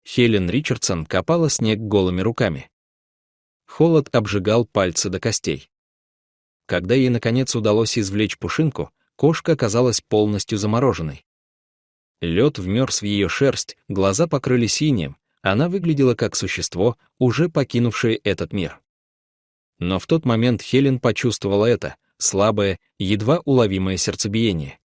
Хелен Ричардсон копала снег голыми руками. Холод обжигал пальцы до костей. Когда ей наконец удалось извлечь Пушинку, кошка оказалась полностью замороженной. Лед вмерз в ее шерсть, глаза покрылись инеем, она выглядела как существо, уже покинувшее этот мир. Но в тот момент Хелен почувствовала это, слабое, едва уловимое сердцебиение.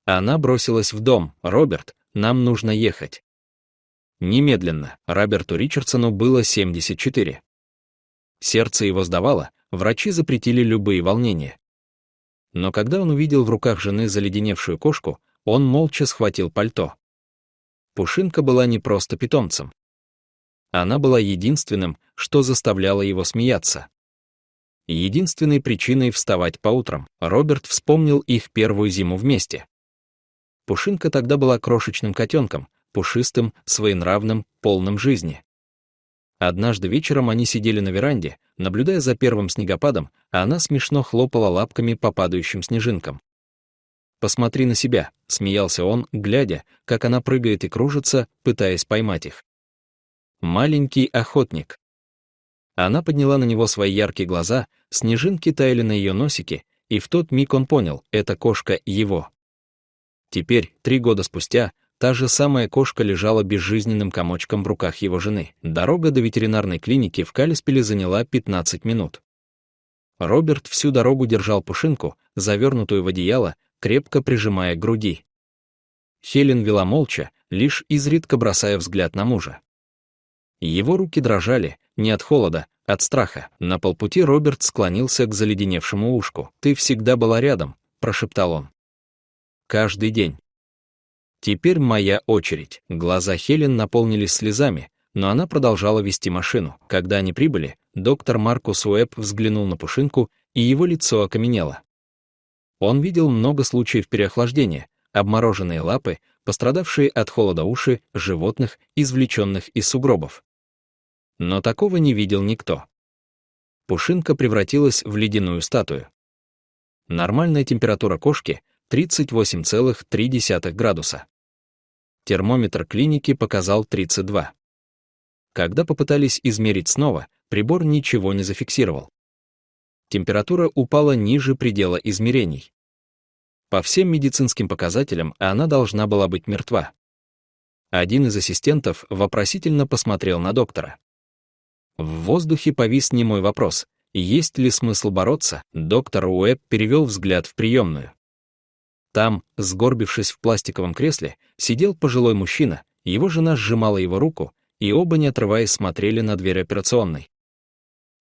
Она бросилась в дом. «Роберт, нам нужно ехать». Немедленно. Роберту Ричардсону было 74. Сердце его сдавало, врачи запретили любые волнения. Но когда он увидел в руках жены заледеневшую кошку, он молча схватил пальто. Пушинка была не просто питомцем. Она была единственным, что заставляло его смеяться. Единственной причиной вставать по утрам. Роберт вспомнил их первую зиму вместе. Пушинка тогда была крошечным котенком, пушистым, своенравным, полным жизни. Однажды вечером они сидели на веранде, наблюдая за первым снегопадом, а она смешно хлопала лапками по падающим снежинкам. «Посмотри на себя», — смеялся он, глядя, как она прыгает и кружится, пытаясь поймать их. Маленький охотник. Она подняла на него свои яркие глаза, снежинки таяли на ее носике, и в тот миг он понял, эта кошка его. Теперь, 3 года спустя, та же самая кошка лежала безжизненным комочком в руках его жены. Дорога до ветеринарной клиники в Калиспеле заняла 15 минут. Роберт всю дорогу держал Пушинку, завернутую в одеяло, крепко прижимая к груди. Хелен вела молча, лишь изредка бросая взгляд на мужа. Его руки дрожали, не от холода, от страха. На полпути Роберт склонился к заледеневшему ушку. «Ты всегда была рядом», — прошептал он. «Каждый день». «Теперь моя очередь». Глаза Хелен наполнились слезами, но она продолжала вести машину. Когда они прибыли, доктор Маркус Уэбб взглянул на Пушинку, и его лицо окаменело. Он видел много случаев переохлаждения, обмороженные лапы, пострадавшие от холода уши, животных, извлеченных из сугробов. Но такого не видел никто. Пушинка превратилась в ледяную статую. Нормальная температура кошки — 38,3 градуса. Термометр клиники показал 32. Когда попытались измерить снова, прибор ничего не зафиксировал. Температура упала ниже предела измерений. По всем медицинским показателям она должна была быть мертва. Один из ассистентов вопросительно посмотрел на доктора. В воздухе повис немой вопрос: есть ли смысл бороться? Доктор Уэбб перевел взгляд в приемную. Там, сгорбившись в пластиковом кресле, сидел пожилой мужчина, его жена сжимала его руку, и оба, не отрываясь, смотрели на дверь операционной.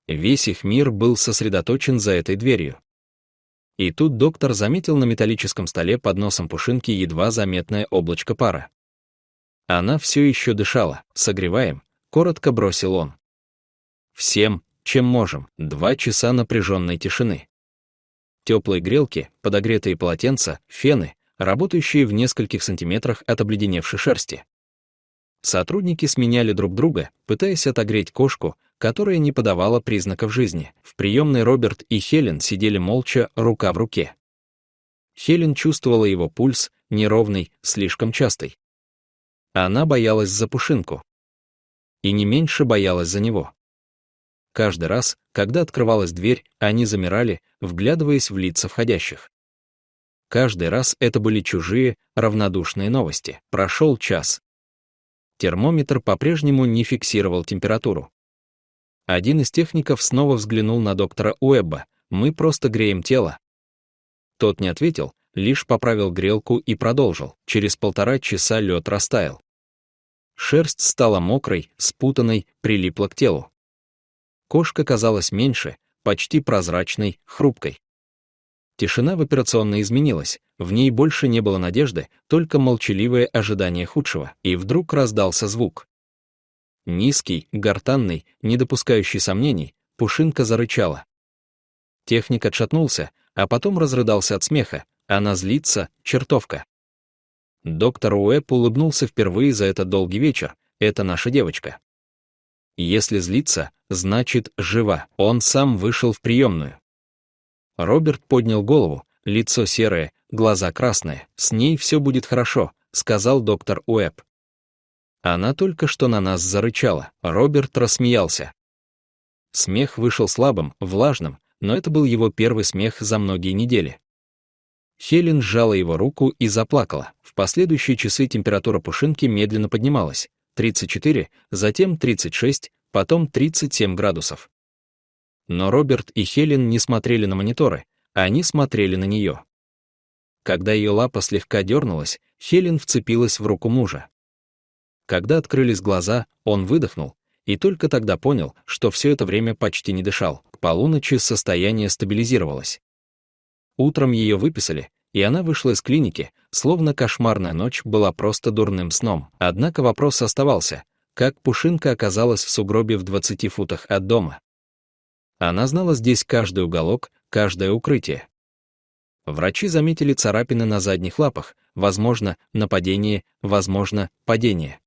Весь их мир был сосредоточен за этой дверью. И тут доктор заметил на металлическом столе под носом Пушинки едва заметное облачко пара. Она все еще дышала. «Согреваем», — коротко бросил он. «Всем, чем можем». 2 часа напряженной тишины. Теплые грелки, подогретые полотенца, фены, работающие в нескольких сантиметрах от обледеневшей шерсти. Сотрудники сменяли друг друга, пытаясь отогреть кошку, которая не подавала признаков жизни. В приемной Роберт и Хелен сидели молча, рука в руке. Хелен чувствовала его пульс, неровный, слишком частый. Она боялась за Пушинку. И не меньше боялась за него. Каждый раз, когда открывалась дверь, они замирали, вглядываясь в лица входящих. Каждый раз это были чужие, равнодушные новости. Прошел час. Термометр по-прежнему не фиксировал температуру. Один из техников снова взглянул на доктора Уэбба. «Мы просто греем тело». Тот не ответил, лишь поправил грелку и продолжил. Через 1,5 часа лед растаял. Шерсть стала мокрой, спутанной, прилипла к телу. Кошка казалась меньше, почти прозрачной, хрупкой. Тишина в операционной изменилась, в ней больше не было надежды, только молчаливое ожидание худшего. И вдруг раздался звук. Низкий, гортанный, не допускающий сомнений, Пушинка зарычала. Техник отшатнулся, а потом разрыдался от смеха. Она злится, чертовка. Доктор Уэбб улыбнулся впервые за этот долгий вечер. Это наша девочка. Если злится, значит, жива. Он сам вышел в приемную. Роберт поднял голову, лицо серое, глаза красные. «С ней все будет хорошо», — сказал доктор Уэбб. Она только что на нас зарычала. Роберт рассмеялся. Смех вышел слабым, влажным, но это был его первый смех за многие недели. Хелен сжала его руку и заплакала. В последующие часы температура Пушинки медленно поднималась. 34, затем 36, потом 37 градусов. Но Роберт и Хелен не смотрели на мониторы, они смотрели на нее. Когда ее лапа слегка дернулась, Хелен вцепилась в руку мужа. Когда открылись глаза, он выдохнул, и только тогда понял, что все это время почти не дышал. К полуночи состояние стабилизировалось. Утром ее выписали, и она вышла из клиники, словно кошмарная ночь была просто дурным сном. Однако вопрос оставался, как Пушинка оказалась в сугробе в 20 футах от дома. Она знала здесь каждый уголок, каждое укрытие. Врачи заметили царапины на задних лапах, возможно, нападение, возможно, падение.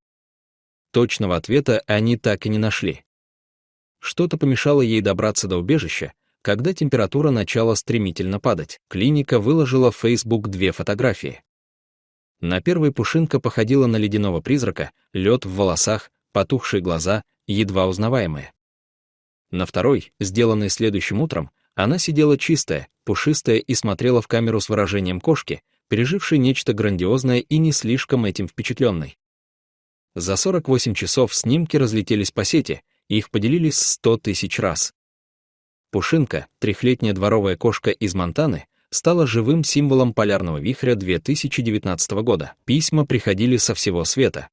Точного ответа они так и не нашли. Что-то помешало ей добраться до убежища, когда температура начала стремительно падать. Клиника выложила в Facebook 2 фотографии. На первой Пушинка походила на ледяного призрака, лед в волосах, потухшие глаза, едва узнаваемые. На второй, сделанной следующим утром, она сидела чистая, пушистая и смотрела в камеру с выражением кошки, пережившей нечто грандиозное и не слишком этим впечатленной. За 48 часов снимки разлетелись по сети, и их поделились 100 тысяч раз. Пушинка, трехлетняя дворовая кошка из Монтаны, стала живым символом полярного вихря 2019 года. Письма приходили со всего света.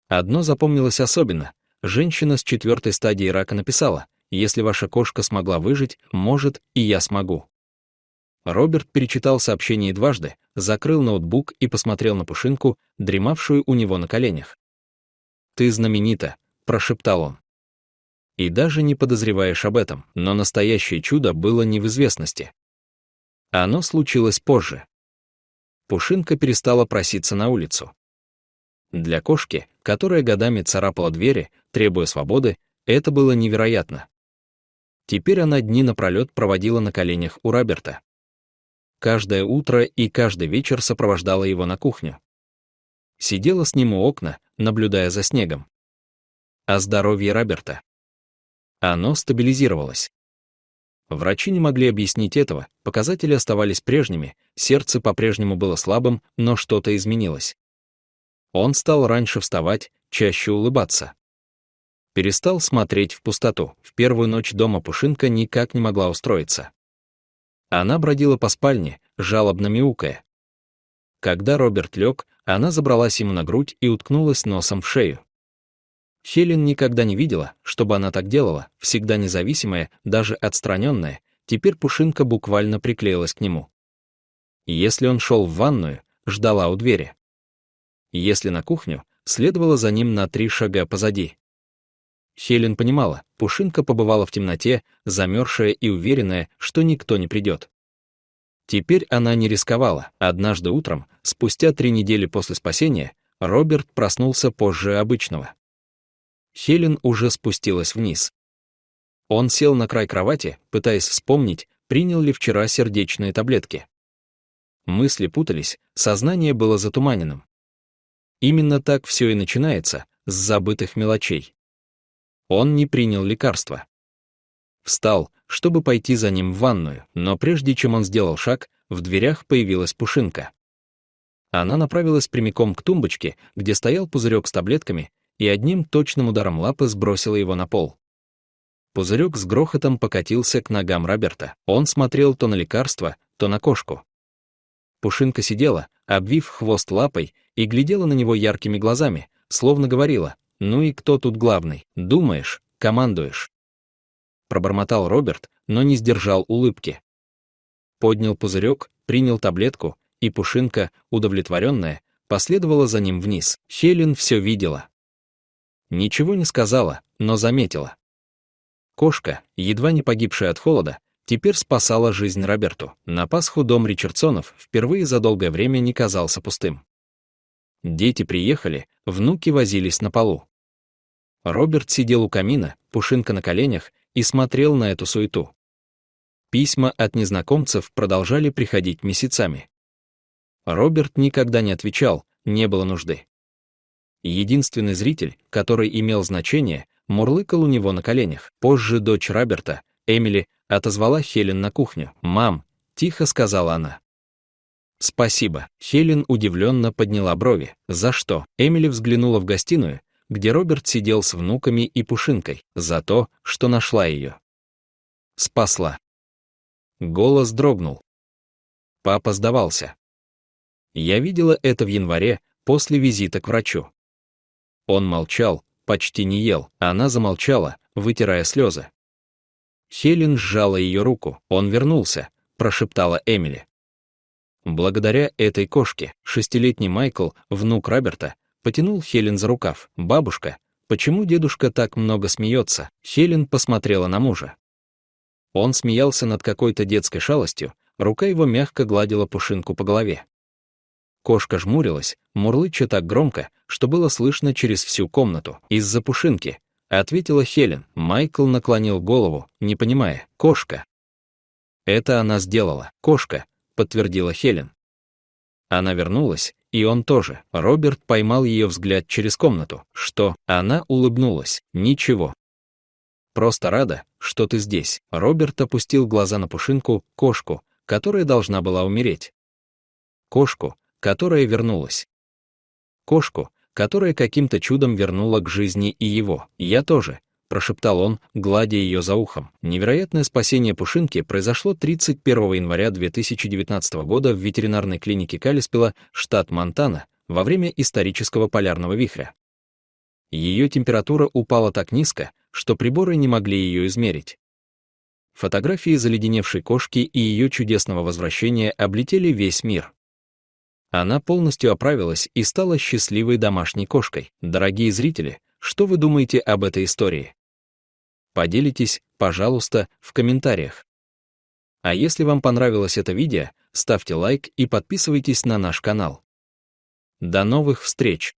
Одно запомнилось особенно. Женщина с 4-й стадией рака написала: «Если ваша кошка смогла выжить, может, и я смогу». Роберт перечитал сообщение дважды, закрыл ноутбук и посмотрел на Пушинку, дремавшую у него на коленях. «Ты знаменита», — прошептал он. И даже не подозреваешь об этом, но настоящее чудо было не в известности. Оно случилось позже. Пушинка перестала проситься на улицу. Для кошки, которая годами царапала двери, требуя свободы, это было невероятно. Теперь она дни напролет проводила на коленях у Роберта. Каждое утро и каждый вечер сопровождала его на кухню. Сидела с ним у окна, наблюдая за снегом. О здоровье Роберта. Оно стабилизировалось. Врачи не могли объяснить этого, показатели оставались прежними, сердце по-прежнему было слабым, но что-то изменилось. Он стал раньше вставать, чаще улыбаться. Перестал смотреть в пустоту. В первую ночь дома Пушинка никак не могла устроиться. Она бродила по спальне, жалобно мяукая. Когда Роберт лег, она забралась ему на грудь и уткнулась носом в шею. Хелен никогда не видела, чтобы она так делала, всегда независимая, даже отстраненная, теперь Пушинка буквально приклеилась к нему. Если он шел в ванную, ждала у двери. Если на кухню, следовала за ним на 3 шага позади. Хелен понимала, Пушинка побывала в темноте, замерзшая и уверенная, что никто не придет. Теперь она не рисковала. Однажды утром, спустя 3 недели после спасения, Роберт проснулся позже обычного. Хелен уже спустилась вниз. Он сел на край кровати, пытаясь вспомнить, принял ли вчера сердечные таблетки. Мысли путались, сознание было затуманенным. Именно так все и начинается, с забытых мелочей. Он не принял лекарства. Встал, чтобы пойти за ним в ванную, но прежде чем он сделал шаг, в дверях появилась Пушинка. Она направилась прямиком к тумбочке, где стоял пузырек с таблетками, и одним точным ударом лапы сбросила его на пол. Пузырек с грохотом покатился к ногам Роберта. Он смотрел то на лекарство, то на кошку. Пушинка сидела, обвив хвост лапой, и глядела на него яркими глазами, словно говорила: «Ну и кто тут главный? Думаешь, командуешь?» Пробормотал Роберт, но не сдержал улыбки. Поднял пузырек, принял таблетку, и Пушинка, удовлетворенная, последовала за ним вниз. Хелен все видела. Ничего не сказала, но заметила. Кошка, едва не погибшая от холода, теперь спасала жизнь Роберту. На Пасху дом Ричардсонов впервые за долгое время не казался пустым. Дети приехали, внуки возились на полу. Роберт сидел у камина, Пушинка на коленях, и смотрел на эту суету. Письма от незнакомцев продолжали приходить месяцами. Роберт никогда не отвечал, не было нужды. Единственный зритель, который имел значение, мурлыкал у него на коленях. Позже дочь Роберта, Эмили, отозвала Хелен на кухню. «Мам», — тихо сказала она. «Спасибо». Хелен удивленно подняла брови. «За что?» Эмили взглянула в гостиную, где Роберт сидел с внуками и Пушинкой. «За то, что нашла ее». «Спасла». Голос дрогнул. Папа сдавался. Я видела это в январе, после визита к врачу. Он молчал, почти не ел, она замолчала, вытирая слезы. Хелен сжала ее руку. «Он вернулся», — прошептала Эмили. Благодаря этой кошке, 6-летний Майкл, внук Роберта, потянул Хелен за рукав. «Бабушка, почему дедушка так много смеется?» Хелен посмотрела на мужа. Он смеялся над какой-то детской шалостью, рука его мягко гладила Пушинку по голове. Кошка жмурилась, мурлыча так громко, что было слышно через всю комнату. «Из-за Пушинки», — ответила Хелен. Майкл наклонил голову, не понимая. «Кошка». «Это она сделала». «Кошка», — подтвердила Хелен. Она вернулась, и он тоже. Роберт поймал ее взгляд через комнату. «Что?» Она улыбнулась. «Ничего. Просто рада, что ты здесь». Роберт опустил глаза на Пушинку, кошку, которая должна была умереть. Кошку, которая вернулась. Кошку, которая каким-то чудом вернула к жизни и его. «Я тоже», — прошептал он, гладя ее за ухом. Невероятное спасение Пушинки произошло 31 января 2019 года в ветеринарной клинике Калиспелла, штат Монтана, во время исторического полярного вихря. Ее температура упала так низко, что приборы не могли ее измерить. Фотографии заледеневшей кошки и ее чудесного возвращения облетели весь мир. Она полностью оправилась и стала счастливой домашней кошкой. Дорогие зрители, что вы думаете об этой истории? Поделитесь, пожалуйста, в комментариях. А если вам понравилось это видео, ставьте лайк и подписывайтесь на наш канал. До новых встреч!